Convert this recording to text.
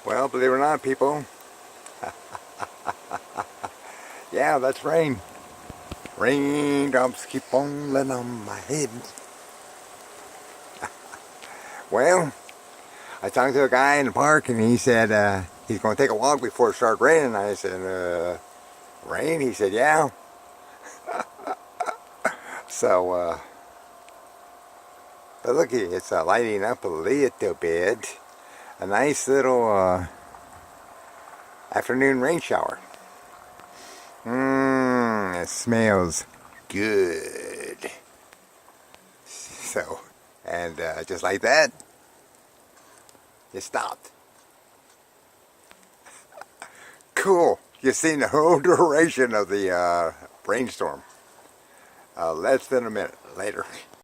Well, believe it or not, people, yeah, that's rain. Raindrops keep falling on my head. Well, I talked to a guy in the park and he said he's going to take a walk before it starts raining. I said, rain? He said, yeah. So, but looky, it's lighting up a little bit. A nice little afternoon rain shower. It smells good. So, and just like that, it stopped. Cool. You've seen the whole duration of the rainstorm. Less than a minute later.